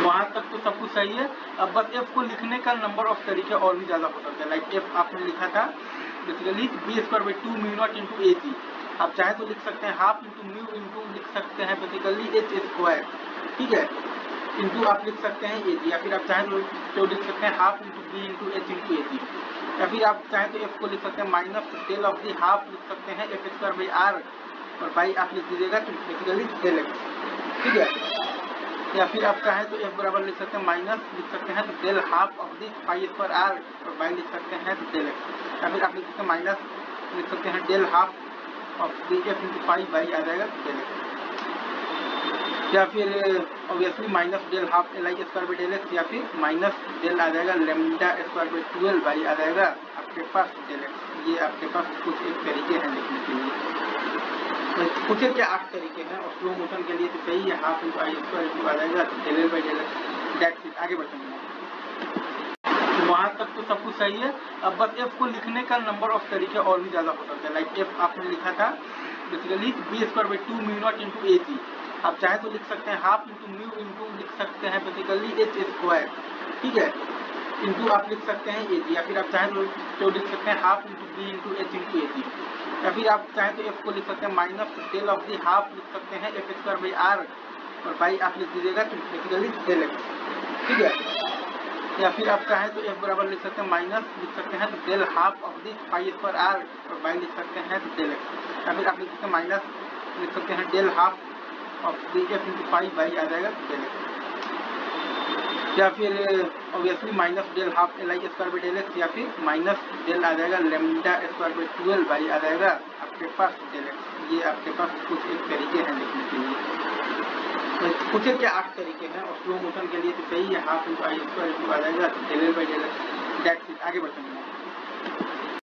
वहाँ तक तो सब कुछ सही है। अब बस एफ को लिखने का नंबर ऑफ तरीके और भी ज़्यादा हो सकते हैं। लाइक एफ आपने लिखा था basically B square by 2 mu naught into A G. आप चाहे तो लिख सकते हैं हाफ इंटू म्यू इंटू लिख सकते हैं बेसिकली एच स्क्वायर, ठीक है, इंटू आप लिख सकते हैं ए जी, या फिर आप चाहें तो लिख सकते हैं half into B into H into A G, या फिर आप चाहें तो एफ को लिख सकते हैं minus del of the half लिख सकते हैं एफ स्क्वायर बाई आर, और बाई आप लिख दीजिएगा तो बेसिकली डेल एक्स, ठीक है, या फिर आप चाहें तो एफ बराबर लिख सकते हैं माइनस लिख सकते हैं तो del half of the pi square R, और बाई लिख सकते हैं तो डेल एक्स, या फिर आप लिख सकते हैं माइनस लिख सकते हैं del half of the F into pi by आ जाएगा डेल एक्स, या फिर obviously minus del half L I square by del x, या फिर माइनस डेल आ जाएगा लेमडा स्क्वायर बाई 12 बाई आ जाएगा आपके पास डेल एक्स। ये आपके पास कुछ एक तरीके हैं लिखने के लिए, कुछ के 8 तरीके हैं, और स्लो मोशन के लिए तो सही है, half into I square into आ जाएगा del L by del X, that's it. आगे बढ़ते हैं, तो वहाँ तक तो सब कुछ सही है। अब बस एफ को लिखने का नंबर ऑफ तरीके और भी ज़्यादा हो सकते हैं। लाइक एफ आपने लिखा था basically B square by 2 mu naught into A G. आप चाहे तो लिख सकते हैं हाफ इंटू म्यू इंटू लिख सकते हैं बेसिकली एच स्क्वायर, ठीक है, इंटू आप लिख सकते हैं ए जी, या फिर आप चाहें तो लिख सकते हैं half into B into H into A G, या फिर आप चाहें तो एफ को लिख सकते हैं minus del of the half लिख सकते हैं एफ स्क्वायर बाई आर, और बाई आप लिख दीजिएगा तो बेसिकली डेल एक्स, ठीक है, या फिर आप चाहें तो एफ बराबर लिख सकते हैं माइनस लिख सकते हैं तो del half of the pi square R, और बाई लिख सकते हैं तो डेल एक्स, या फिर आप लिख सकते हैं माइनस लिख सकते हैं del half of the F into pi by आ जाएगा डेल एक्स, या फिर obviously minus del half L I square by del x, या फिर माइनस डेल आ जाएगा लेमडा स्क्वायर बाई 12 बाई आ जाएगा आपके पास डेल एक्स। ये आपके पास कुछ एक तरीके हैं लिखने के लिए, कुछ के 8 तरीके हैं, और स्लो मोशन के लिए तो सही है, half into I square into आ जाएगा del L by del X, that's it. आगे बढ़ते हैं।